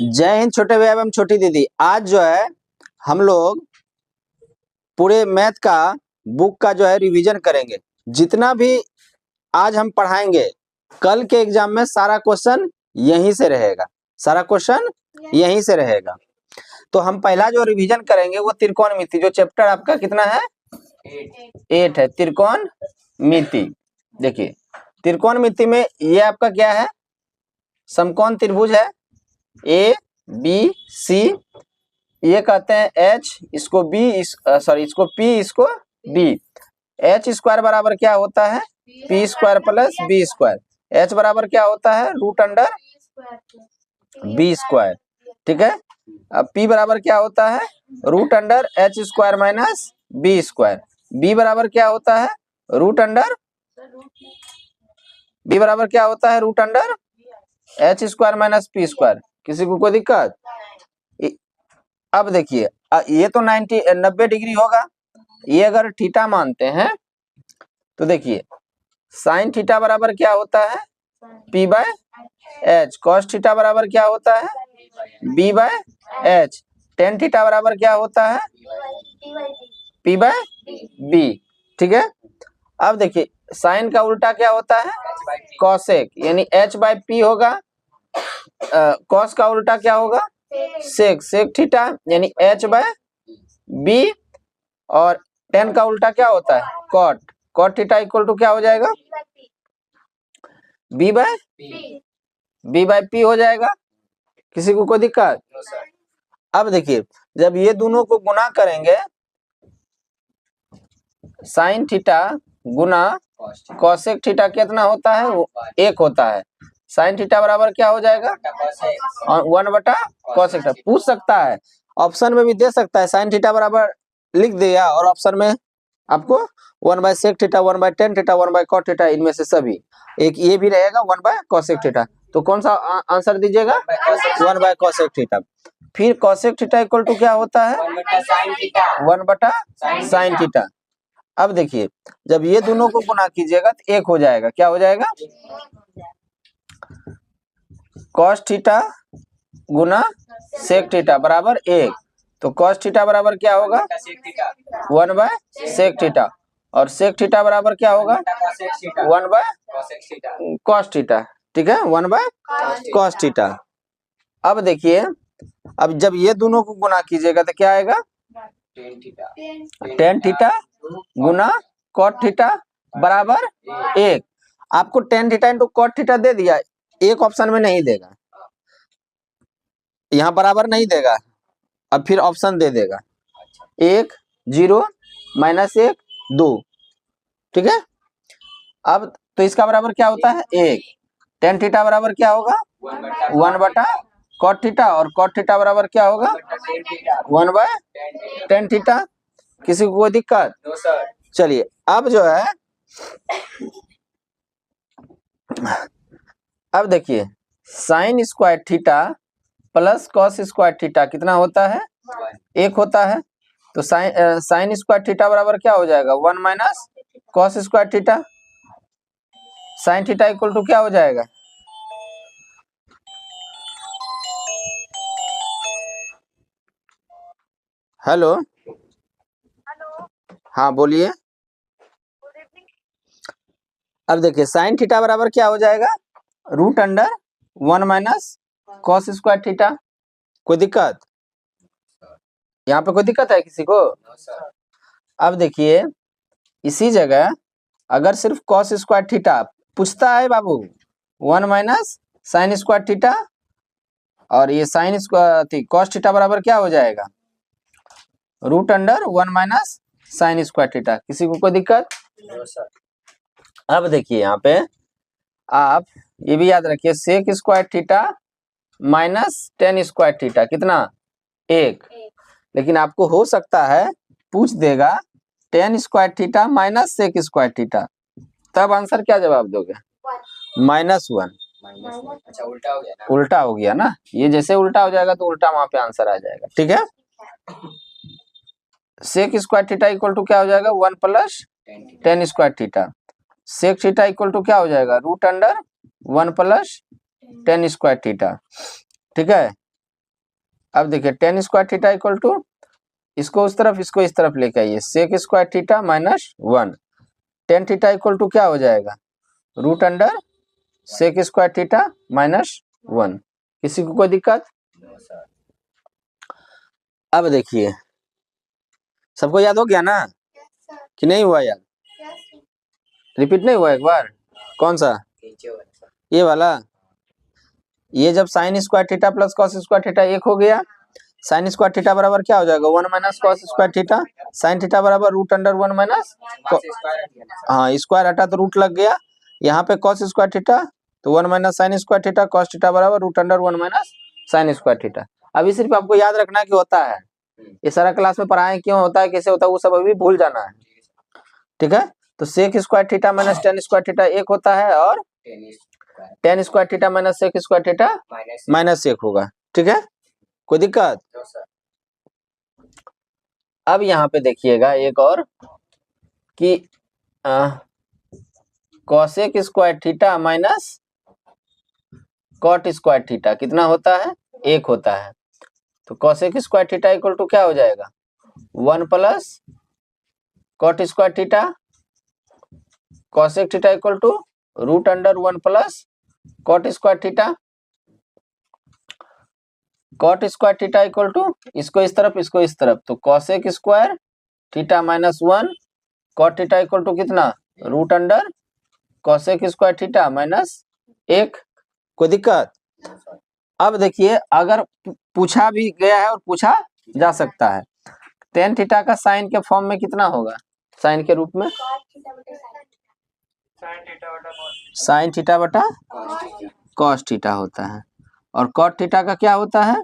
जय हिंद छोटे भैया एवं छोटी दीदी। आज जो है हम लोग पूरे मैथ का बुक का जो है रिवीजन करेंगे। जितना भी आज हम पढ़ाएंगे कल के एग्जाम में सारा क्वेश्चन यहीं से रहेगा, सारा क्वेश्चन यहीं से रहेगा। तो हम पहला जो रिवीजन करेंगे वो त्रिकोणमिति, जो चैप्टर आपका कितना है 8 है, त्रिकोणमिति। देखिए त्रिकोणमिति में ये आपका क्या है, समकोण त्रिभुज है ए बी सी, ये कहते हैं एच, इसको बी, इसको पी, इसको डी। एच स्क्वायर बराबर क्या होता है P square plus B square. H बराबर क्या होता है रूट अंडर बी स्क्वायर, ठीक है। अब पी बराबर क्या होता है root under H square minus B square. B बराबर क्या होता है रूट अंडर, बी बराबर क्या होता है root under H square minus P square. किसी को कोई दिक्कत? अब देखिए ये तो 90 डिग्री होगा। ये अगर थीटा मानते हैं तो देखिए साइन थीटा बराबर क्या होता है P by H, cos theta बराबर क्या होता है B by H, tan theta बराबर क्या होता है पी बाय बी, ठीक है। अब देखिए साइन का उल्टा क्या होता है कॉसेक, यानी एच बाय पी होगा। कॉस का उल्टा क्या होगा सेक, सेक थीटा यानी एच बाय बी। और टेन का उल्टा क्या होता है cot, cot theta equal to क्या हो जाएगा बी बाय पी हो जाएगा। किसी को कोई दिक्कत? अब देखिए जब ये दोनों को गुना करेंगे साइन थीटा गुना कॉसेक थीटा कितना होता है वो 1 होता है। साइन थीटा बराबर क्या हो जाएगा 1/cos थीटा। पूछ सकता है ऑप्शन में भी दे सकता है, साइन थीटा बराबर लिख दिया और ऑप्शन में आपको 1/sec theta, 1/tan theta, 1/cot theta, इनमें से सभी एक ये भी रहेगा 1/cosec थीटा। तो कौन सा आंसर दीजिएगा 1/cosec थीटा। फिर cosec थीटा इक्वल टू क्या होता है 1/sin थीटा। अब देखिए जब ये दोनों को गुना कीजिएगा तो 1 हो जाएगा, क्या हो जाएगा cos थीटा गुना sec थीटा बराबर 1। तो cos थीटा बराबर क्या होगा 1/sec थीटा, और sec थीटा बराबर क्या होगा 1/cos थीटा, ठीक है 1/cos थीटा। अब देखिए अब जब ये दोनों को गुना कीजिएगा तो क्या आएगा tan थीटा गुना cot थीटा बराबर 1। आपको tan theta into cot theta दे दिया, एक ऑप्शन में नहीं देगा, यहाँ बराबर नहीं देगा, अब फिर ऑप्शन दे देगा 1 0 -1 2, ठीक है। अब तो इसका बराबर क्या होता है 1। tan थीटा बराबर क्या होगा 1/cot थीटा, और cot थीटा बराबर क्या होगा 1/tan थीटा। किसी को कोई दिक्कत? चलिए अब जो है अब देखिए sign square theta plus cos square theta कितना होता है 1 होता है। तो साइन स्क्वायर थीटा बराबर क्या हो जाएगा 1 - cos square theta. Sine theta equal to क्या हो जाएगा हेलो हाँ बोलिए। अब देखिए साइन थीटा बराबर क्या हो जाएगा root under 1 - cos square theta. कोई दिक्कत? यहाँ पे कोई दिक्कत है किसी को? अब देखिए इसी जगह अगर सिर्फ कॉस स्क्वायर थीटा पूछता है बाबू 1 - साइन स्क्वायर थीटा, और ये साइन स्क्वायर कॉस थीटा बराबर क्या हो जाएगा root under 1 - sine square theta. किसी को कोई दिक्कत? अब देखिए यहाँ पे आप ये भी याद रखिए sec square theta minus tan square theta कितना 1। लेकिन आपको हो सकता है पूछ देगा tan square theta minus sec square theta, तब आंसर क्या जवाब दोगे -1। अच्छा उल्टा हो गया ना, उल्टा हो गया ना, ये जैसे उल्टा हो जाएगा तो उल्टा वहां पे आंसर आ जाएगा, ठीक है। Sec square theta equal to क्या हो जाएगा 1 + tan square theta. Sec theta equal to क्या हो जाएगा root under 1 + tan square theta, ठीक है। अब देखिए tan square theta equal to, इसको उस तरफ इसको इस तरफ लेके आइए, sec square theta minus 1। Tan theta equal to क्या हो जाएगा, root under sec square theta minus 1। किसी को कोई दिक्कत? अब देखिए सबको याद हो गया ना कि नहीं हुआ याद? रिपीट नहीं हुआ एक बार? कौन सा? ये वाला। ये जब sign square theta plus cos square theta एक हो गया, साइन स्क्वायर थीटा बराबर क्या हो जाएगा, 1 minus cos square theta. Sine theta बराबर रूट अंडर 1 माइनस, हाँ स्क्वायर हटा तो रूट लग गया। यहाँ पे कॉस स्क्वायर थीटा तो 1 minus sine square theta, cos theta बराबर root under 1 minus sine square theta. अभी सिर्फ आपको याद रखना कि होता है, ये सारा क्लास में पढ़ाएं क्यों होता है, कैसे होता है, वो सब अभी भूल जाना है, ठीक है। तो sec square theta minus tan square theta एक होता है, और tan square theta minus sec square theta minus एक होगा, ठीक है। कोई दिक्कत? अब यहाँ पे देखिएगा एक और कि cosec square theta minus cot square theta कितना होता है, एक होता है। तो cosec square theta equal to क्या हो जाएगा, 1 plus cot square theta, cosec theta equal to root under 1 plus cot square theta. Cot square theta equal to, इसको इस तरफ इसको इस तरफ, तो cosec square theta minus 1, cot theta equal to कितना, root under cosec square theta minus 1। कोई दिक्कत? अब देखिए अगर पूछा भी गया है और पूछा जा सकता है, टेन थीटा का साइन के फॉर्म में कितना होगा, साइन के रूप में साइन थीटा बटा कॉस थीटा होता है, और कॉट थीटा का क्या होता है,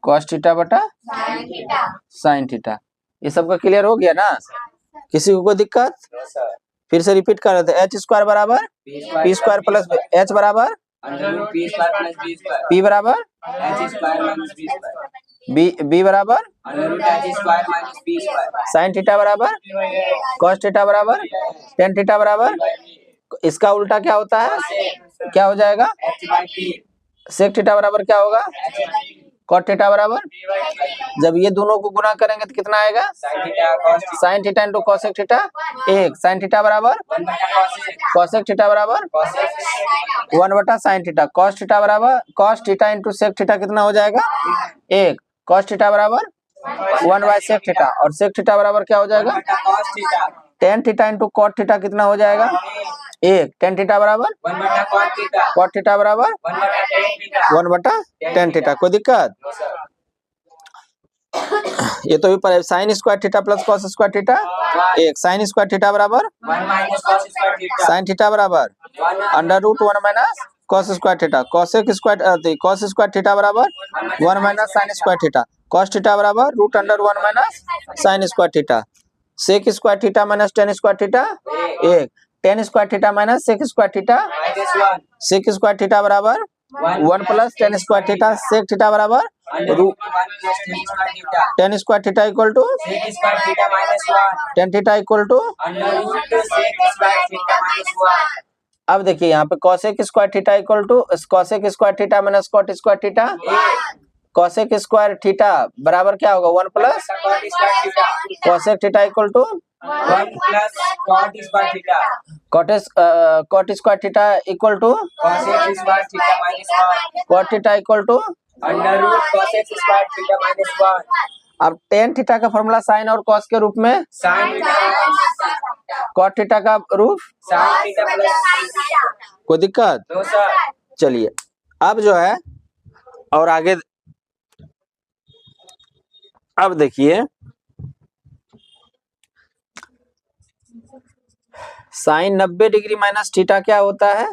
कॉस थीटा बटा साइन थीटा। ये सबका क्लियर हो गया ना? किसी को कोई दिक्कत? फिर से रिपीट कर रहे थे, एच स्क्वायर बराबर पी स्क्वायर प्लस एच बराबर पी बराबर बी बराबर साइन थीटा बराबर कॉस थीटा बराबर टेन थीटा बराबर, इसका उल्टा क्या होता है, क्या हो जाएगा, सेक थीटा बराबर क्या होगा, कॉट थीटा बराबर, जब ये दोनों को गुना करेंगे तो कितना आएगा, sine theta into cosec theta, एक साइन थीटा बराबर कॉसेक थीटा बराबर 1 बटा साइन थीटा, कॉस थीटा बराबर cos theta into sec theta कितना हो जाएगा, एक, कॉस थीटा बराबर 1 बाय सेक थीटा, और सेक थीटा बराबर क्या हो जाएगा, tan theta into cot theta कितना हो जाएगा, एक, टेन थीटा बराबर कॉट थीटा बराबर 1 बटा टेन थीटा। कोई दिक्कत? ये तो भी पर sine square theta plus cos square theta, एक, साइन स्क्वायर थीटा बराबर साइन थीटा बराबर under root 1 minus cos square theta, cosec square cos square theta बराबर 1 minus sine square theta, cos theta बराबर root under 1 minus sine square theta, sec square theta minus tan square theta, एक, tan square theta minus sec square theta, sec square theta बराबर 1 plus tan square theta, sec theta बराबर tan square theta equal to tan theta equal to. अब देखिए यहाँ पे cosec square theta equal to cosec square theta minus cot square theta, cosec square theta बराबर क्या होगा, 1 plus cosec theta equal to 1 plus cot square theta. Cot square theta equal to Cosec square theta minus 1. Cot theta equal to Under root cosec square theta minus 1. अब tan theta का formula sine और cos के रूप में, Sin theta. Cot theta का रूप, Sin theta plus. कोई दिक्कत? No sir. चलिए अब जो है और आगे, अब देखिए साइन 90 डिग्री माइनस थीटा क्या होता है,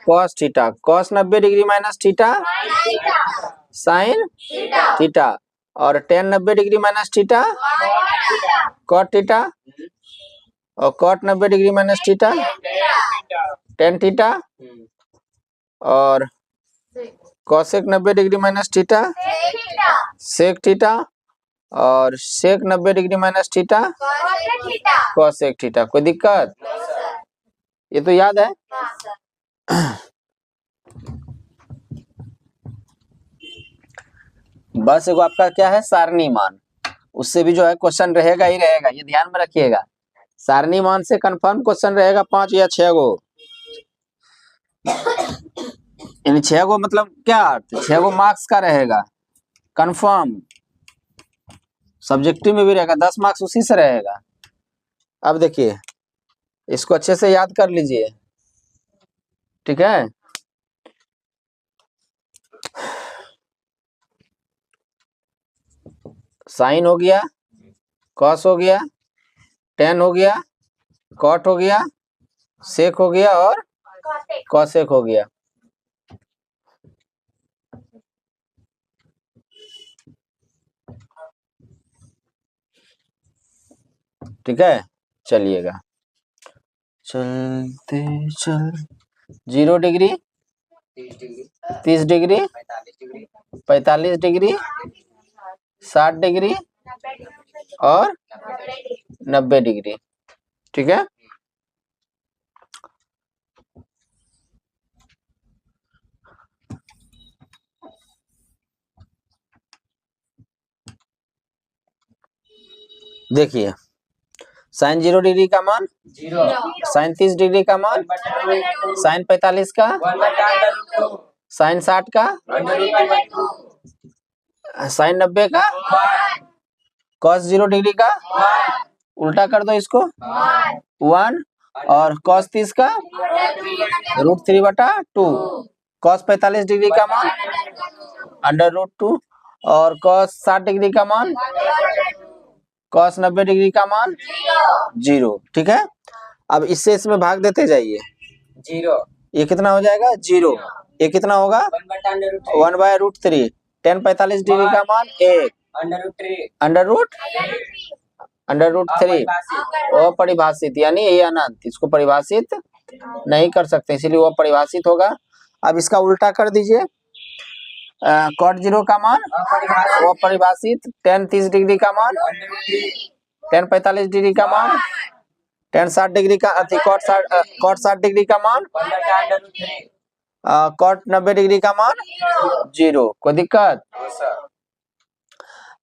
cos theta, cos 90 degree minus theta sine theta, और tan 90 degree minus theta cot theta, और cot 90 degree minus theta tan theta, और cosec 90 degree minus theta sec theta, और sec 90 degree minus theta cosec theta. कोई दिक्कत? ये तो याद है। बस एगो आपका क्या है सारणी मान, उससे भी जो है क्वेश्चन रहेगा ही रहेगा, ये ध्यान में रखिएगा। सारणी मान से कंफर्म क्वेश्चन रहेगा 5 या 6 गो, यानी 6 गो मतलब क्या 6 गो मार्क्स का रहेगा कंफर्म, सब्जेक्टिव में भी रहेगा, 10 मार्क्स उसी से रहेगा। अब देखिए इसको अच्छे से याद कर लीजिए, ठीक है। साइन हो गया, कॉस हो गया, टेन हो गया, कॉट हो गया, सेक हो गया और कॉसेक हो गया। ठीक है, चलिएगा चलते चल। 0 डिग्री, 30 डिग्री, 45 डिग्री, 60 डिग्री और 90 डिग्री। ठीक है, देखिए साइन 0 डिग्री का मान 0, साइन 30 डिग्री का मान, साइन 45 का, 1/√2, साइन 60 का, √2, साइन 90 का, कॉस 0 डिग्री का, 1, उल्टा कर दो इसको 1, और कॉस 30 का √3/2, कॉस 45 डिग्री का मान √2 और कॉस 60 डिग्री का मान, कॉस 90 डिग्री का मान 0। ठीक है, अब इससे इसमें भाग देते जाइए, 0, ये कितना हो जाएगा 0, ये कितना होगा 1/√3, 1/√3, tan 45 डिग्री का मान 1, √3 अपरिभाषित, यानी ये अनंत, इसको परिभाषित नहीं कर सकते इसीलिए वो परिभाषित होगा। अब इसका उल्टा कर दीजिए, cot 0 का मान वो परिभाषित, tan 30 डिग्री का मान, tan 45 डिग्री का मान, tan 60 डिग्री का cot 60 डिग्री का मान, 1/√3, cot 90 डिग्री का मान 0। कोई दिक्कत?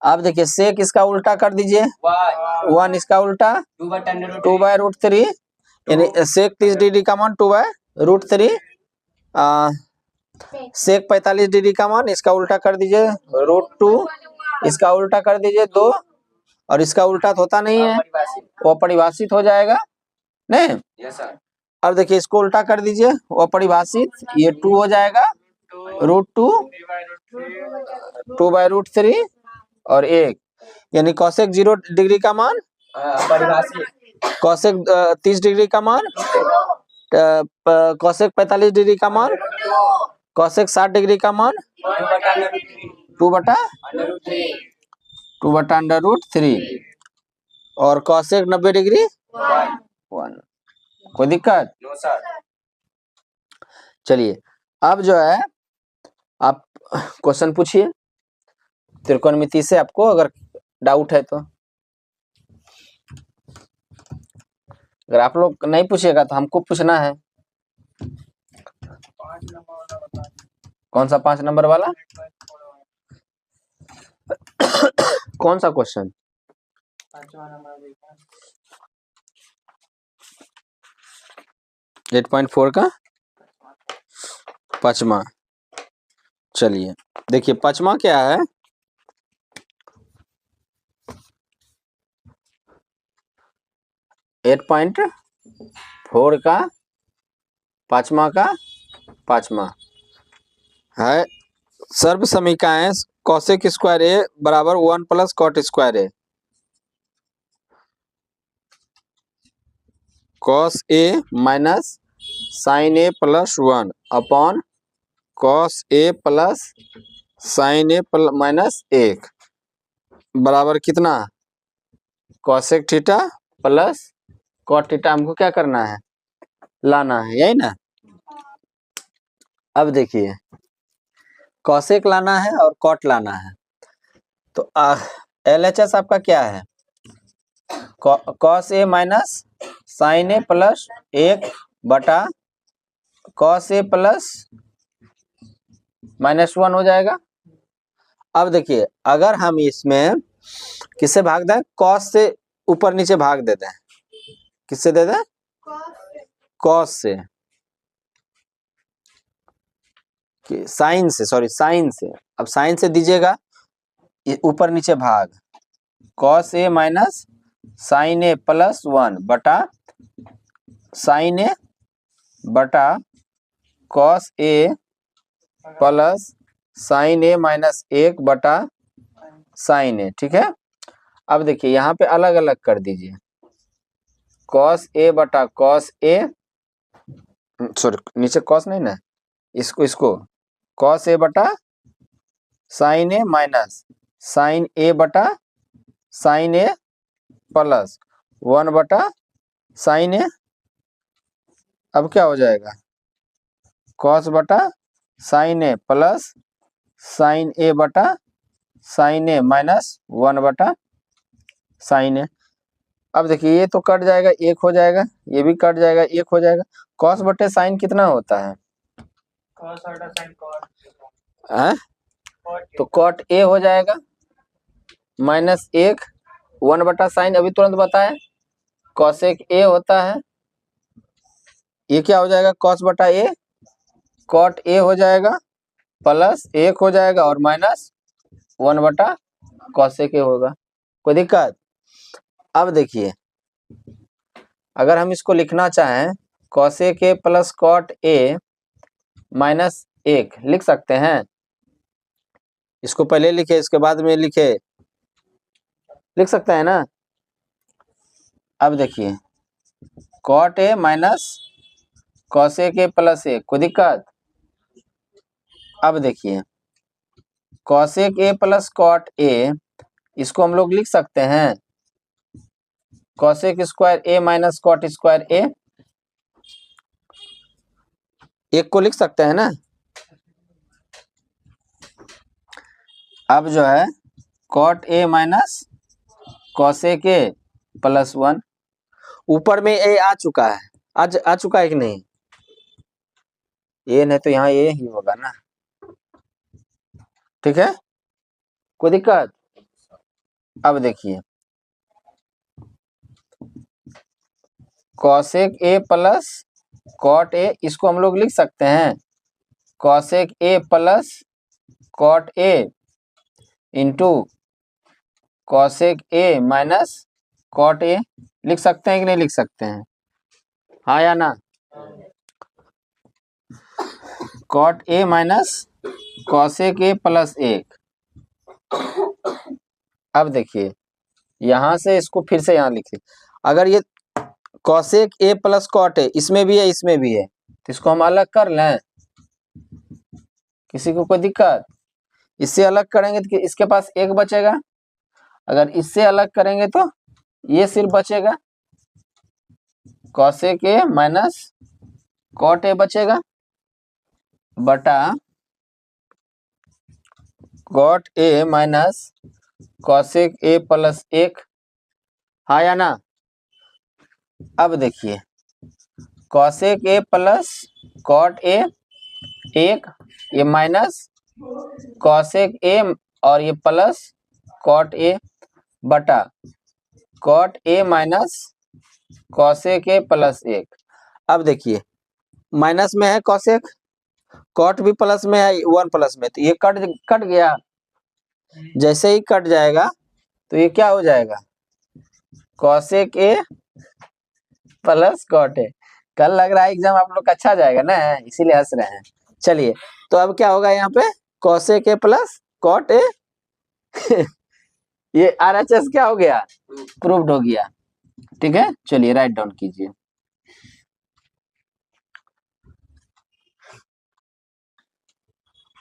अब देखिए सेक इसका उल्टा कर दीजिए, 1 इसका उल्टा 2/√3, यानी सेक 30 डिग्री का मान 2/√3, सेक 45 डिग्री का मान इसका उल्टा कर दीजिए √2, इसका उल्टा कर दीजिए 2, और इसका उल्टा तो होता नहीं है, वो परिभाषित हो जाएगा नहीं। अब देखिए इसको उल्टा कर दीजिए, वो परिभाषित, ये 2 हो जाएगा √2, 2/√3 और 1, यानी कॉसेक 0 डिग्री का मान, कॉसेक 30 डिग्री का मान, कॉसेक 45 डिग्री का मान, कॉसेक 60 डिग्री का मान 2/√3 और कॉसेक 90 डिग्री 1। कोई दिक्कत? चलिए अब जो है आप क्वेश्चन पूछिए त्रिकोणमिति से, आपको अगर डाउट है तो। अगर आप लोग नहीं पूछिएगा तो हमको पूछना है। कौन सा 5 नंबर वाला? कौन सा क्वेश्चन? 8.4 का 5वां। चलिए देखिए 5वां क्या है, एट पॉइंट 4 का 5वां है, सर्व समीकरण कॉसेक स्क्वायर ए बराबर 1 plus cot square A, cos A minus sine A plus 1 upon cos A plus sine A minus 1 बराबर कितना, cosec theta plus cot theta. हमको क्या करना है, लाना है, यही ना। अब देखिए कॉसेक लाना है और कॉट लाना है, तो LHS आपका क्या है, cos A minus sine A plus 1 बटा कॉस ए प्लस -1 हो जाएगा। अब देखिए अगर हम इसमें किससे भाग दें, कॉस से ऊपर नीचे भाग देते हैं, किससे दे दें, कॉस से, साइन से, सॉरी साइन से। अब साइन से दीजिएगा ऊपर नीचे भाग, cos A minus sine A plus 1 बटा साइन ए बटा cos A plus sine A minus 1 बटा साइन ए। ठीक है, अब देखिए यहाँ पे अलग अलग कर दीजिए, कॉस ए बटा कॉस ए, सॉरी नीचे कॉस नहीं ना, इसको कॉस ए बटा साइन ए माइनस साइन ए बटा साइन ए प्लस 1 बटा साइन ए। अब क्या हो जाएगा, कॉस बटा साइन ए प्लस साइन ए बटा साइन ए माइनस 1 बटा साइन ए। अब देखिए ये तो कट जाएगा, एक हो जाएगा, ये भी कट जाएगा, एक हो जाएगा। कॉस बटे साइन कितना होता है, cos बटा sin cot हैं? cot तो कॉट ए हो जाएगा माइनस 1 बटा साइन, अभी तुरंत बताया कॉसेक ए होता है, ये क्या हो जाएगा, कॉस बटा ए, कॉट ए हो जाएगा प्लस 1 हो जाएगा और माइनस 1 बटा कॉसेक ए होगा। कोई दिक्कत? अब देखिए अगर हम इसको लिखना चाहें cosec A plus cot A minus 1 लिख सकते हैं, इसको पहले लिखे इसके बाद में लिखे, लिख सकते हैं ना। अब देखिए cot A minus cosec A plus 1, कोई दिक्कत? अब देखिए cosec A plus cot A, इसको हम लोग लिख सकते हैं cosec square A minus cot square A, एक को लिख सकते हैं ना। अब जो है cot A minus cosec A plus 1, ऊपर में ए आ चुका है, आज आ चुका है कि नहीं, ये नहीं तो यहाँ ये ही होगा ना। ठीक है, कोई दिक्कत? अब देखिए cosec A plus cot A, इसको हम लोग लिख सकते हैं cosec A plus cot A into cosec A minus cot A, लिख सकते हैं कि नहीं लिख सकते हैं, हाँ या ना। Cot A minus cosec A plus 1। अब देखिए यहां से इसको फिर से यहाँ लिखिए, अगर ये कॉसेक ए प्लस कॉट है, इसमें भी है इसमें भी है, तो इसको हम अलग कर लें, किसी को कोई दिक्कत? इससे अलग करेंगे तो इसके पास 1 बचेगा, अगर इससे अलग करेंगे तो ये सिर्फ बचेगा cosec A minus cot A बचेगा बटा cot A minus cosec A plus 1, हाँ या ना। अब देखिए cosec A plus cot A 1, ये माइनस कॉसेक ए और ये प्लस कॉट ए बटा cot A minus cosec A plus 1। अब देखिए माइनस में है कॉसेक, कॉट भी प्लस में है 1 प्लस में, तो ये कट गया, जैसे ही कट जाएगा तो ये क्या हो जाएगा, cosec A plus cot A. कल लग रहा है एग्जाम आप लोग का अच्छा जाएगा ना, इसीलिए हंस रहे हैं। चलिए तो अब क्या होगा यहाँ पे, cosec A plus cot A ये RHS क्या हो गया, प्रूव्ड हो गया। ठीक है, चलिए राइट डाउन कीजिए।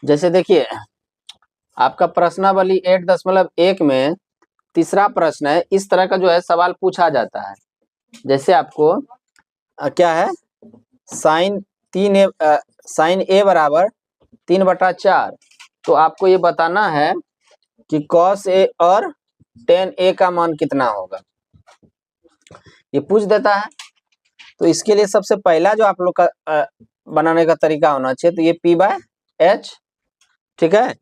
जैसे देखिए आपका प्रश्नावली 8.1 में तीसरा प्रश्न है, इस तरह का जो है सवाल पूछा जाता है। जैसे आपको क्या है, साइन ए बराबर 3/4, तो आपको ये बताना है कि कॉस ए और टेन ए का मान कितना होगा, ये पूछ देता है। तो इसके लिए सबसे पहला जो आप लोग का बनाने का तरीका होना चाहिए, तो ये P/H, ठीक है,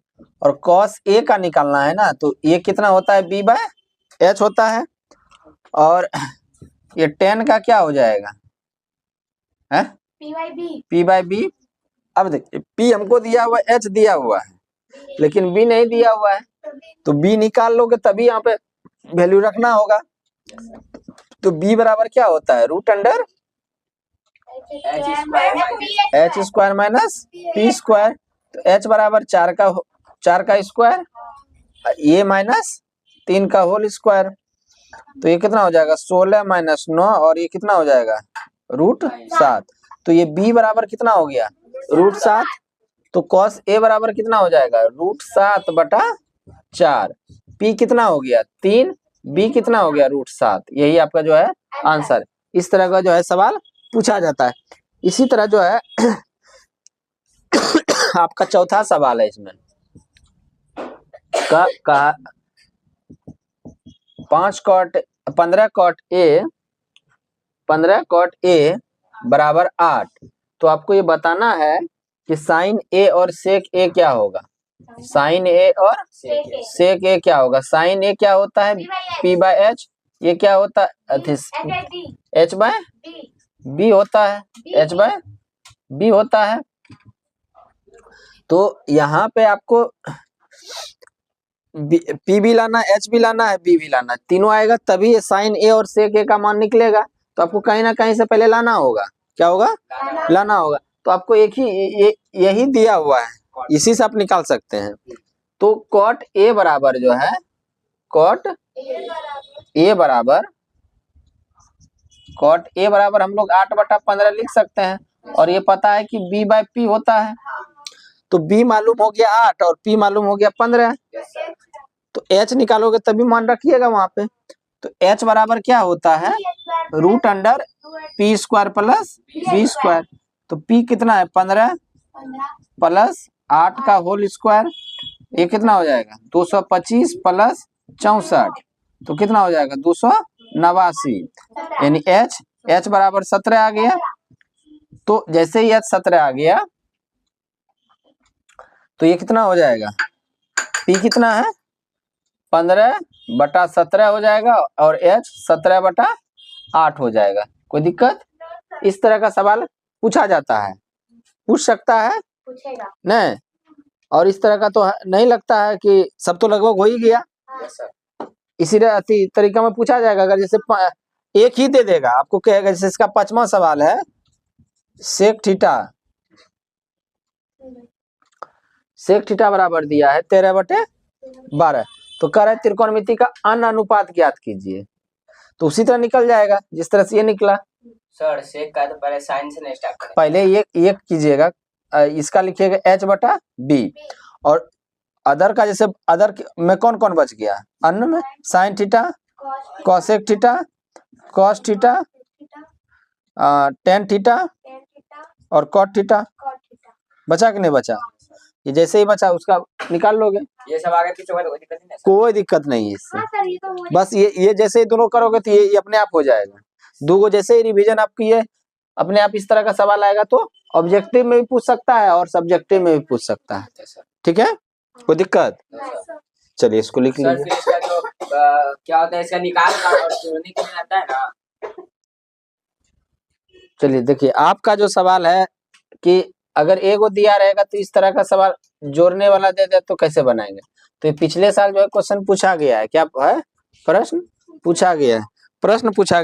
और कॉस ए का निकालना है ना, तो ये कितना होता है, बी बाय एच होता है। और ये टेन का क्या हो जाएगा, है पी बाय बी। अब देखिए पी हमको दिया हुआ है, एच दिया हुआ है, लेकिन बी नहीं दिया हुआ है, तो बी निकाल लोगे तभी यहाँ पे वैल्यू रखना होगा। तो बी बराबर क्या होता है, root under H square minus P square. तो एच बराबर 4 का स्क्वायर, ये माइनस 3 का होल स्क्वायर। तो ये कितना हो जाएगा, 16 माइनस 9, और ये कितना हो जाएगा, रूट 7। तो ये बी बराबर कितना हो गया, रूट 7। तो कॉस ए बराबर कितना हो जाएगा, रूट 7 बटा 4। पी कितना हो गया 3, बी कितना हो गया रूट 7। यही आपका जो है आंसर। इस तरह का जो है सवाल पूछा जाता है। इसी तरह जो है आपका चौथा सवाल है इसमें का 15 कॉट ए बराबर 8। तो आपको ये बताना है कि साइन ए और सेक ए क्या होगा, साइन ए और सेक ए क्या होगा। साइन ए क्या होता है, पी बाय एच। ये क्या होता है, एच बाय बी होता है, एच बाय बी होता है। तो यहाँ पे आपको पी भी लाना, एच भी लाना है, बी भी लाना है, तीनों आएगा तभी साइन ए और सेक ए का मान निकलेगा। तो आपको कहीं ना कहीं से पहले लाना होगा, क्या होगा, लाना होगा। तो आपको एक ही यही दिया हुआ है, इसी से आप निकाल सकते हैं। तो कॉट ए बराबर जो है, कॉट ए बराबर हम लोग 8/15 लिख सकते हैं। और ये पता है कि बी बाय पी होता है। तो बी मालूम हो गया 8 और पी मालूम हो गया 15। तो एच निकालोगे तभी मान रखिएगा वहां पे। तो एच बराबर क्या होता है, root under P square plus B square. तो पी कितना है 15 प्लस 8 का होल स्क्वायर, ये कितना हो जाएगा 225 प्लस 64। तो कितना हो जाएगा 289। यानी एच बराबर 17 आ गया। तो जैसे ही एच 17 आ गया तो ये कितना हो जाएगा, पी कितना है 15/17 हो जाएगा और एच 17/8 हो जाएगा। कोई दिक्कत, इस तरह का सवाल पूछा जाता है, पूछ सकता है नहीं। और इस तरह का तो नहीं लगता है कि सब तो लगभग हो ही गया। इसी तरीका में पूछा जाएगा। अगर जैसे एक ही दे देगा आपको, कहेगा जैसे इसका 5वां सवाल है, सेक थीटा बराबर दिया है 13/12। तो कह रहे त्रिकोणमिति का अन्य अनुपात ज्ञात कीजिए। तो उसी तरह निकल जाएगा जिस तरह से ये निकला। सर सेक का तो पहले साइन से नहीं स्टार्ट करें, पहले ये कीजिएगा, इसका लिखिएगा h/b। और अदर का, जैसे अदर में कौन कौन बच गया, अन्य में sine theta, cosec theta, cos theta, tan theta और कॉट थीटा। बचा कि नहीं बचा, ये जैसे ही बचा उसका निकाल लोगे। ये सब आगे पीछे होगा तो कोई दिक्कत नहीं है सर। कोई दिक्कत नहीं है इससे। बस ये जैसे ही दोनों करोगे तो ये अपने आप हो जाएगा। दो जैसे ही रिवीजन आप किए अपने आप इस तरह का सवाल आएगा। तो ऑब्जेक्टिव में भी पूछ सकता है और सब्जेक्टिव में भी पूछ सकता है। ठीक है, कोई दिक्कत, चलिए इसको लिख सर लीजिए। फिर इसका जो क्या होता है, इसका निकाल का और जोड़ने के लिए आता है ना। चलिए देखिए, आपका जो सवाल है कि अगर एगो दिया रहेगा तो इस तरह का सवाल जोड़ने वाला दे दे तो कैसे बनाएंगे। तो ये पिछले साल जो है क्वेश्चन पूछा गया है, क्या है, प्रश्न पूछा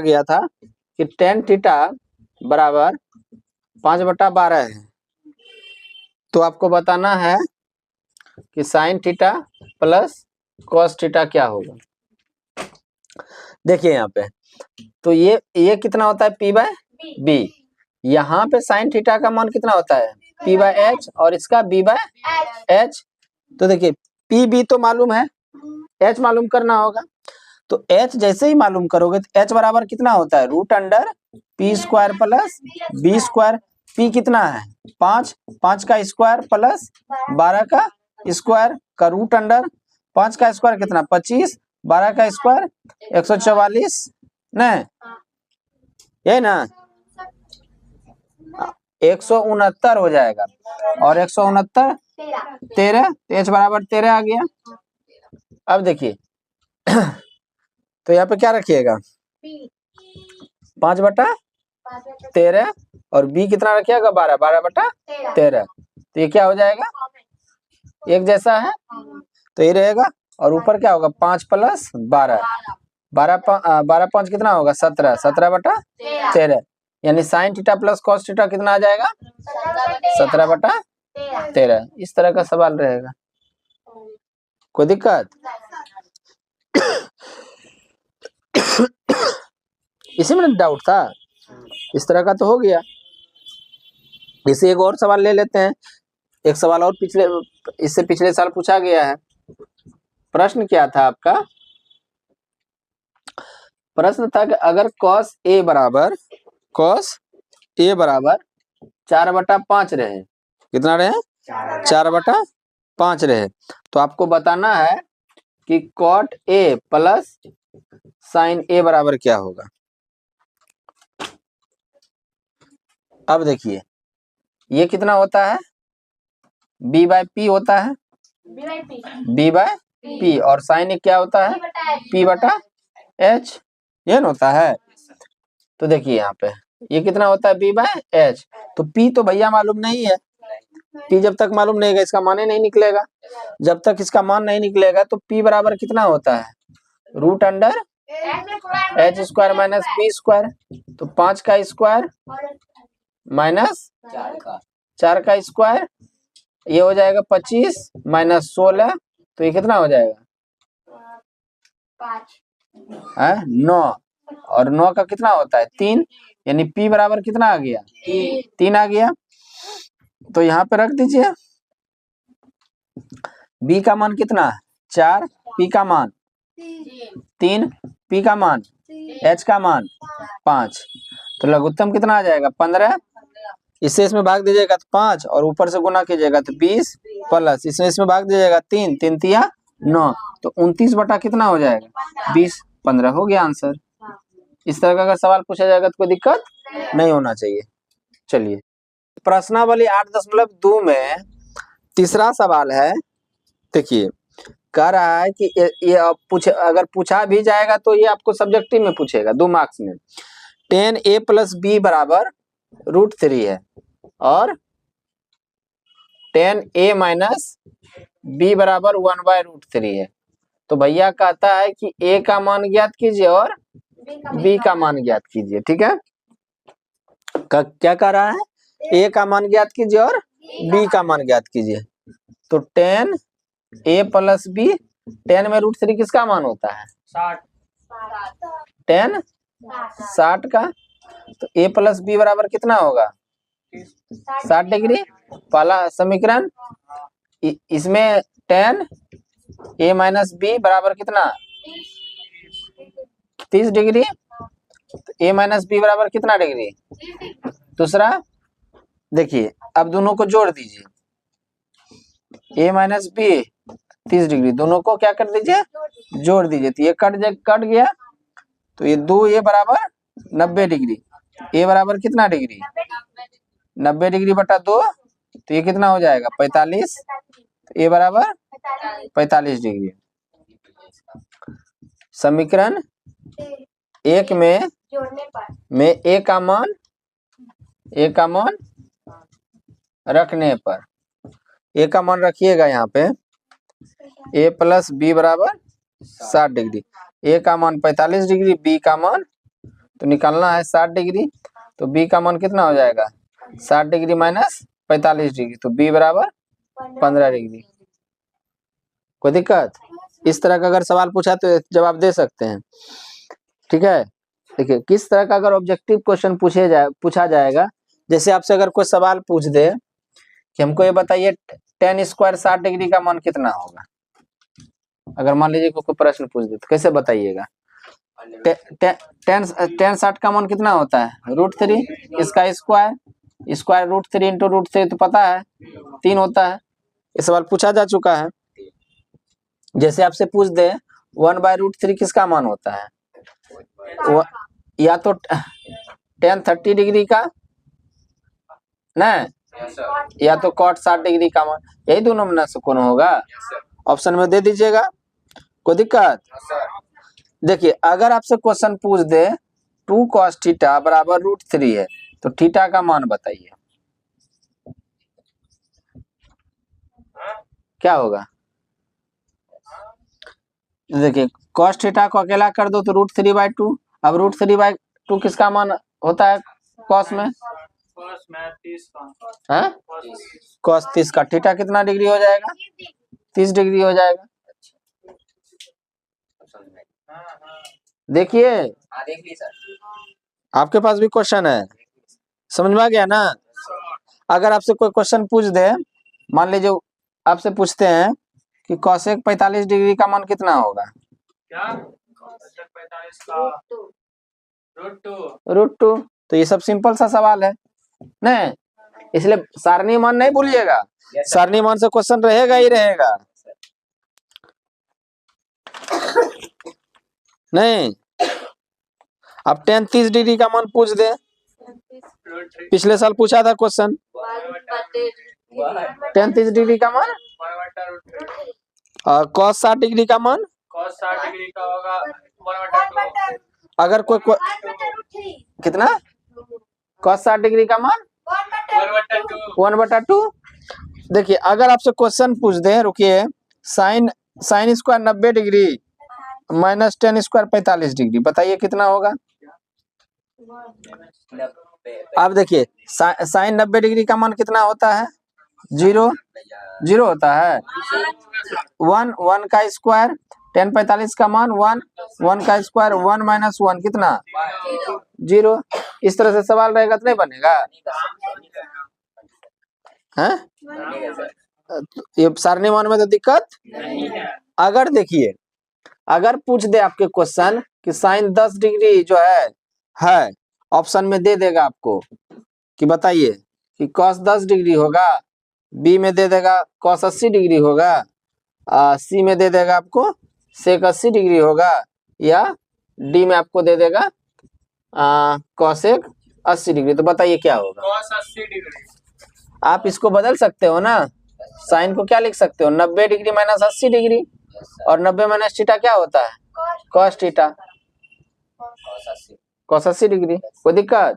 गया था कि टेन थीटा बराबर 5/12 है। तो आपको बताना है कि sine theta plus cos theta क्या होगा। देखिए यहाँ पे, तो ये कितना होता है पी बाय बी। यहाँ पे साइन थीटा का मान कितना होता है पी बाय एच और इसका बी बाय एच। तो देखिए पी बी तो मालूम है, एच मालूम करना होगा। तो एच जैसे ही मालूम करोगे तो एच बराबर कितना होता है, root under P square plus B square. P कितना है 5 का स्क्वायर प्लस 12 का स्क्वायर का रूट अंडर 5 का स्क्वायर कितना 25, 12 का स्क्वायर 144, नहीं यही ना 169 हो जाएगा। और 169 13, तो h बराबर 13 आ गया। अब देखिए तो यहाँ पे क्या रखिएगा 5/13 और b कितना रखिएगा 12, 12/13। तो ये क्या हो जाएगा एक जैसा है, तो ये रहेगा। और ऊपर क्या होगा 5 + 12, 12 5 कितना होगा 17, 17/13। यानी sine theta plus cos theta कितना आ जाएगा 17/13। इस तरह का सवाल रहेगा, कोई दिक्कत? इसी में डाउट था, इस तरह का तो हो गया। इसे एक और सवाल ले लेते हैं। एक सवाल और इससे पिछले साल पूछा गया है। प्रश्न क्या था आपका? प्रश्न था कि अगर cos a बराबर 4/5 रहे, कितना रहे 4/5 रहे, तो आपको बताना है कि cot a plus sin a बराबर क्या होगा। अब देखिए ये कितना होता है b/p होता है, b/p, और sin a क्या होता है p/h, ये न होता है। तो देखिए यहाँ पे ये कितना होता है b/h, तो p तो भैया मालूम नहीं है, p जब तक मालूम नहीं है इसका मान ही नहीं निकलेगा। जब तक इसका मान नहीं निकलेगा तो p बराबर कितना होता है √h² - b²। तो 5 का स्क्वायर माइनस 4 का स्क्वायर, ये हो जाएगा 25 - 16, तो ये कितना हो जाएगा 9, और 9 का कितना होता है 3, यानी p बराबर कितना आ गया 3 आ गया। तो यहाँ पे रख दीजिए b का मान कितना 4, p का मान 3, p का मान h का मान 5, तो लघुत्तम कितना आ जाएगा 15। इससे इसमें भाग दीजिएगा तो 5, और ऊपर से गुना कीजिएगा तो 20, प्लस इसमें भाग दीजिएगा 3, 3 तिया 9, तो 29 बटा कितना हो जाएगा 20, 15 हो गया आंसर। इस तरह का अगर सवाल पूछा जाएगा तो कोई दिक्कत नहीं होना चाहिए। चलिए प्रश्नावली 8.2 में तीसरा सवाल है। देखिए कह रहा है कि ये अगर पूछा भी जाएगा तो ये आपको सब्जेक्टिव में पूछेगा 2 मार्क्स में। 10a + b बराबर √3 है और 10a - b बराबर 1/√3 है। तो भैया कहता है कि a का मान ज्ञात कीजिए और b का मान ज्ञात कीजिए। ठीक है, क्या कह रहा है a का मान ज्ञात कीजिए और b का मान ज्ञात कीजिए। तो 10a + b, 10 में √3 किसका मान होता है 10 60 का, तो a + b बराबर कितना होगा 60 डिग्री। पहला समीकरण, इसमें 10 a - b बराबर कितना 30 डिग्री, तो a - b बराबर कितना डिग्री। दूसरा देखिए अब दोनों को जोड़ दीजिए, a - b 30 डिग्री, दोनों को क्या कर दीजिए जोड़ दीजिए, तो ये कट गया, तो ये 2 a बराबर 90 डिग्री, a बराबर कितना डिग्री 90 डिग्री बटा 2, तो ये कितना हो जाएगा 45, तो a बराबर 45 डिग्री। समीकरण 1 में a का मान रखने पर, a का मान रखिएगा यहाँ पे a + b बराबर 60 डिग्री, a का मान 45 डिग्री, b का मान तो निकालना है 60 डिग्री, तो b का मान कितना हो जाएगा 60 डिग्री - 45 डिग्री, तो b बराबर 15 डिग्री। कोई दिक्कत? इस तरह का अगर सवाल पूछा तो जवाब दे सकते हैं। ठीक है, देखिए किस तरह का अगर ऑब्जेक्टिव क्वेश्चन पूछा जाएगा, जैसे आपसे अगर कोई सवाल पूछ दे कि हमको ये बताइए 10 स्क्वायर 60 डिग्री का मान कितना होगा, अगर मान लीजिए कोई प्रश्न पूछ दे तो कैसे बताइएगा 10 60 का मान कितना होता है √3, इसका स्क्वायर √3 इंटू √3 तो पता है 3 होता है। ये सवाल पूछा जा चुका है। जैसे आपसे पूछ दे 1/√3 किसका मान होता है, या तो tan 30 डिग्री का, ना यस सर या तो कॉट 60 डिग्री का मान, यही दोनों में से कौन होगा? ऑप्शन में दे दीजिएगा, कोई दिक्कत? यस सर देखिए अगर आपसे क्वेश्चन पूछ दे 2 cos थीटा बराबर √3 है तो थीटा का मान बताइए क्या होगा? देखिए cos थीटा को अकेला कर दो तो √3/2। अब √3/2 किसका मान होता है cos में? cos में 30 का हाँ cos cos 30 का, थीटा कितना डिग्री हो जाएगा? 30 डिग्री हो जाएगा। समझ में हाँ देखिए हाँ देख ली सर आपके पास भी क्वेश्चन है, समझ में आ गया ना? अगर आपसे कोई क्वेश्चन पूछ दे, मान लीजिए आपसे पूछते हैं कि cosec 45 डिग्री का मान कितना होगा? क्या cos 45 का √2 √2। तो ये सब सिंपल सा सवाल है नहीं, इसलिए सारणी मान नहीं भूलिएगा, यस सर सारणी मान से क्वेश्चन रहेगा ही रहेगा नहीं। अब tan 30 डिग्री का मान पूछ दे, √3 पिछले साल पूछा था क्वेश्चन, tan 30 डिग्री का मान √3 और cos 60 डिग्री का मान। cos 60 डिग्री का होगा 1/2 अगर कोई कितना cos 60 डिग्री का मान 1/2। देखिए अगर आपसे क्वेश्चन पूछ दे, रुकिए, sine square 90 degree minus tan square 45 degree, बताइए कितना होगा? 90 आप देखिए साइन 90 डिग्री का मान कितना होता है? 0 होता है। 1 का स्क्वायर, tan 45 का मान 1 का स्क्वायर 1 माइनस 1 कितना? 0। इस तरह से सवाल रहेगा तो नहीं बनेगा है? ये सारणी मान में तो दिक्कत नहीं है अगर देखिए अगर पूछ दे आपके क्वेश्चन कि साइन 10 डिग्री जो है ऑप्शन में दे देगा आपको कि बताइए कि cos 10 डिग्री होगा, बी में दे देगा cos 80 डिग्री होगा, सी में दे देगा आपको sec 80 डिग्री होगा, या डी में आपको दे देगा cosec 80 डिग्री, तो बताइए क्या होगा? cos 80 डिग्री आप इसको बदल सकते हो ना, साइन को क्या लिख सकते हो? 90 डिग्री माइनस 80 डिग्री, और 90 माइनस थीटा क्या होता है? cos थीटा, cos 80 डिग्री, कोई दिक्कत?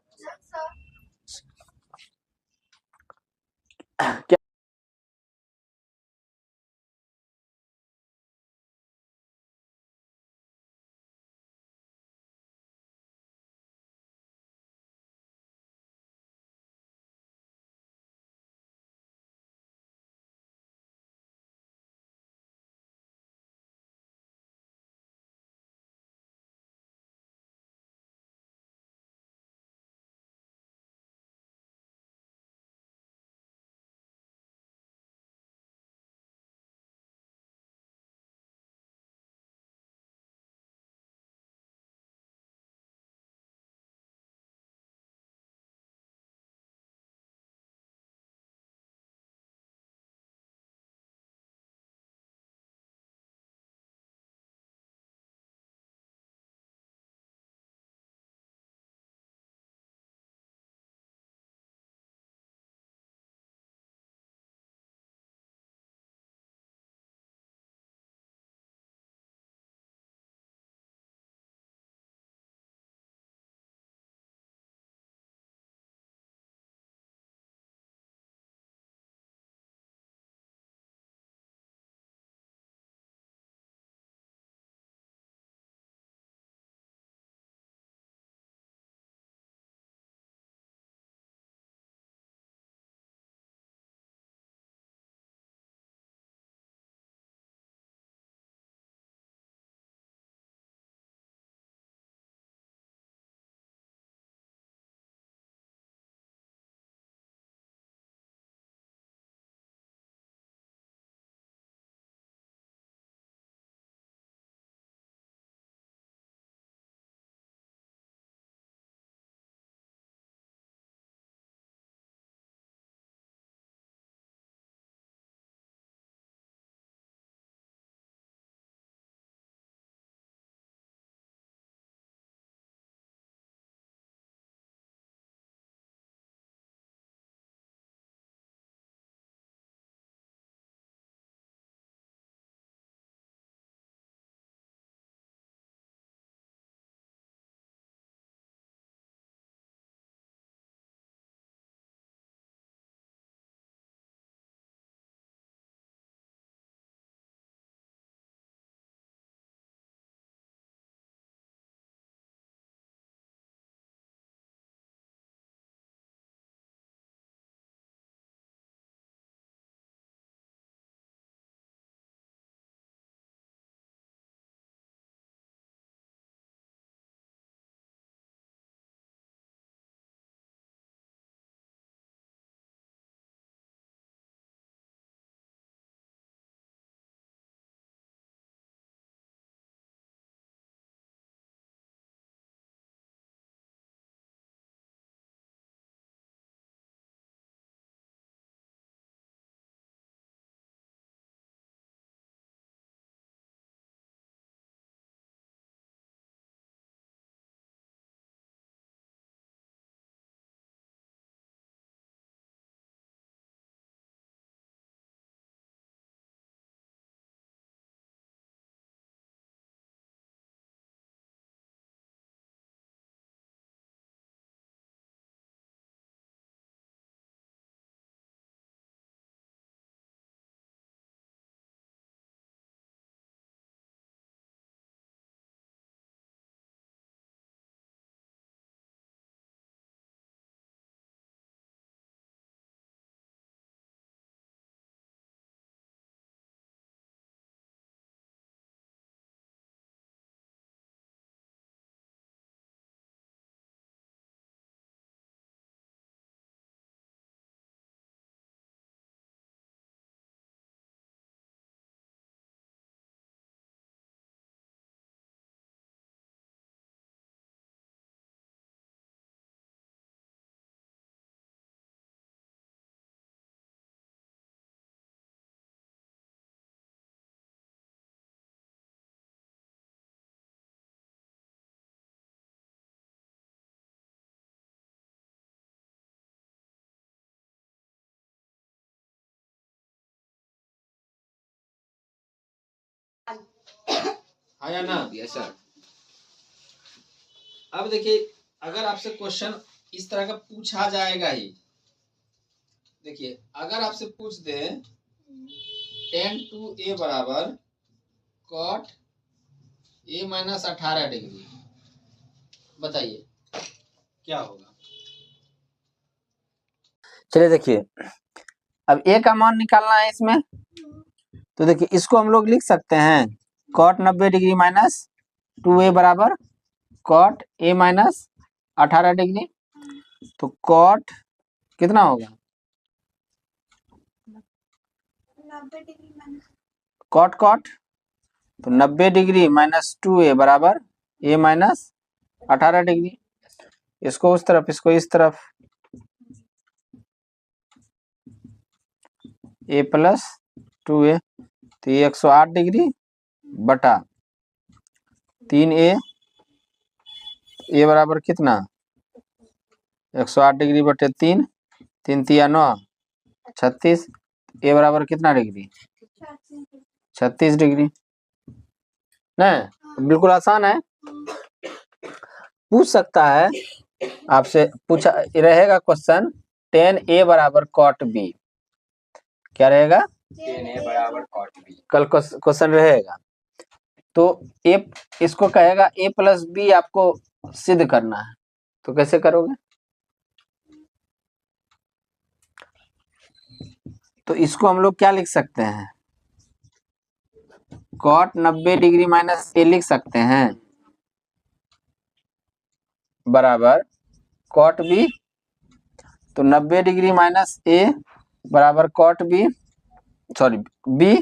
हाँ या ना? Yes sir. अब देखिए, अगर आपसे क्वेश्चन इस तरह का पूछा जाएगा ही, देखिए अगर आपसे पूछ दे tan 2a बराबर cot a माइनस 18 डिग्री, बताइए क्या होगा? चलिए देखिए, अब a का मान निकालना है इसमें, तो देखिए इसको हम लोग लिख सकते हैं cot 90 डिग्री माइनस 2a बराबर cot a माइनस 18 डिग्री। तो cot कितना होगा? 90 डिग्री cot cot, तो 90 डिग्री माइनस 2a बराबर a माइनस 18 डिग्री। इसको उस तरफ, इसको इस तरफ, a प्लस 2a, तो ये 108 डिग्री बटा 3a, a बराबर कितना? 108 डिग्री बटे 3, 3 तिया 9, 36, a बराबर कितना डिग्री? 36 डिग्री। नहीं, बिल्कुल आसान है। पूछ सकता है आपसे, पूछा रहेगा क्वेश्चन tan a बराबर cot b, क्या रहेगा? tan a बराबर cot b। कल क्वेश्चन रहेगा, तो a इसको कहेगा a प्लस बी आपको सिद्ध करना है, तो कैसे करोगे? तो इसको हम लोग क्या लिख सकते हैं? cot 90 डिग्री माइनस a लिख सकते हैं बराबर cot b, तो 90 डिग्री माइनस a बराबर cot b, sorry b,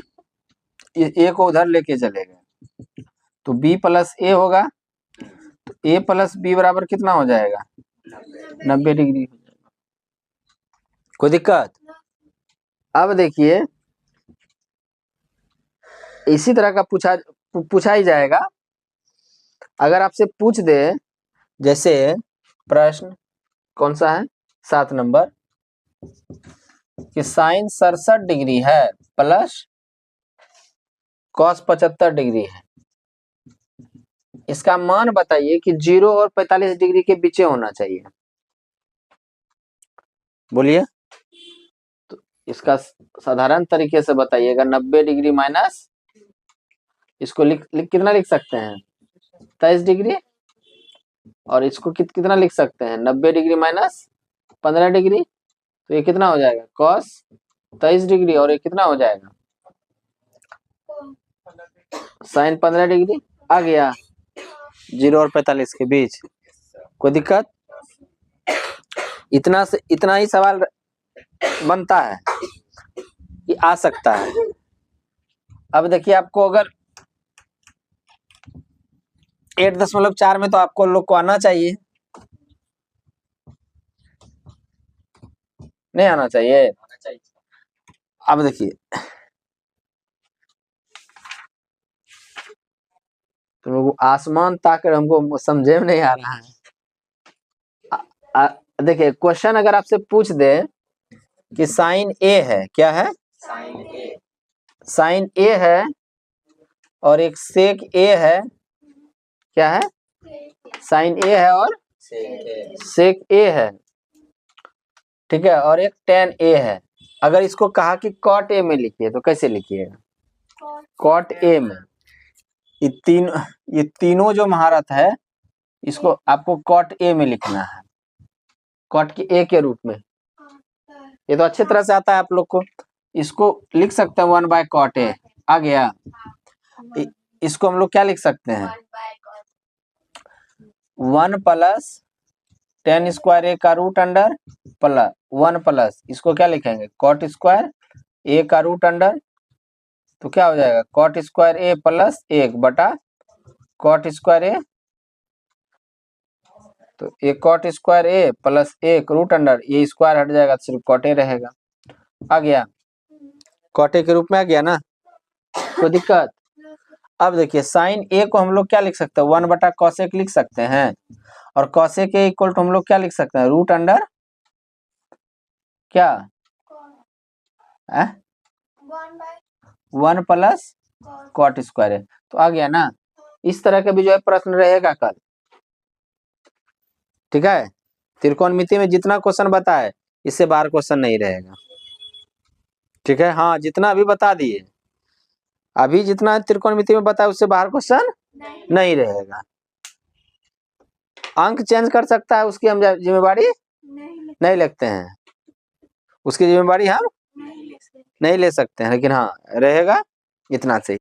a को उधर लेके चले गए, तो b प्लस a होगा, तो a प्लस b बराबर कितना हो जाएगा? 90 डिग्री। कोई दिक्कत? अब देखिए इसी तरह का पूछा ही जाएगा। अगर आपसे पूछ दे, जैसे प्रश्न कौन सा है, 7 नंबर, कि साइन 67 डिग्री है प्लस कॉस 75 डिग्री है, इसका मान बताइए कि 0 और 45 डिग्री के बीच होना चाहिए। बोलिए। तो इसका साधारण तरीके से बताइएगा, 90 डिग्री माइनस, इसको कितना लिख सकते हैं? 23 डिग्री, और इसको कितना लिख सकते हैं? 90 डिग्री माइनस 15 डिग्री, तो ये कितना हो जाएगा? कॉस 23 डिग्री, और ये कितना हो जाएगा? Sign 15 degree. आ गया 0 और 45 के बीच। कोई दिक्कत? इतना से इतना ही सवाल बनता है कि आ सकता है। अब देखिए, आपको अगर 8.4 में तो आपको लोग को आना चाहिए, नहीं आना चाहिए? अब देखिए, तुम लोग आसमान ताकर हमको समझे में नहीं आ रहा है। देखिए क्वेश्चन अगर आपसे पूछ दे कि साइन ए है, क्या है? साइन ए है, और एक सेक ए है, क्या है? साइन ए है और सेक ए है, ठीक है, और एक टेन ए है। अगर इसको कहा कि कॉट ए में लिखिए, तो कैसे लिखिएगा? कॉट ए में। ये तीनों जो महारत है, इसको आपको कॉट ए में लिखना है, कॉट के ए के रूप में। ये तो अच्छी तरह से आता है आप लोग को। इसको लिख सकते हैं 1 बाय कॉट ए। आ गया। इसको हम लोग क्या लिख सकते हैं? 1 प्लस टेन स्क्वायर ए का रूट अंडर प्लस 1 प्लस, इसको क्या लिखेंगे? कॉट स्क्वायर ए का रूट अंडर, तो क्या हो जाएगा? कॉट स्क्वायर ए प्लस 1 बटा कॉट स्क्वायर ए, तो एक कॉट स्क्वायर ए प्लस 1 रूट अंडर, ये स्क्वायर हट जाएगा, तो सिर्फ कॉट ए रहेगा। आ गया? कॉट ए के रूप में आ गया ना? कोई दिक्कत? अब देखिए, साइन ए को हम लोग क्या लिख सकते हैं? 1 बटा कॉसेक लिख सकते हैं, और कॉसेक ए इक्वल टू हम लोग क्या लिख सकते हैं? रूट अंडर क्या? 1 प्लस कॉट स्क्वायर है, तो आ गया ना। इस तरह का भी जो है प्रश्न रहेगा कल, ठीक है। त्रिकोणमिति में जितना क्वेश्चन बताए इससे बाहर क्वेश्चन नहीं रहेगा, ठीक है। हाँ, जितना अभी बता दिए, अभी जितना त्रिकोणमिति में बताया उससे बाहर क्वेश्चन नहीं रहेगा। अंक चेंज कर सकता है, उसकी हम जिम्मेवारी नहीं लेते हैं, उसकी जिम्मेवारी हम नहीं ले सकते हैं, लेकिन हाँ रहेगा इतना से।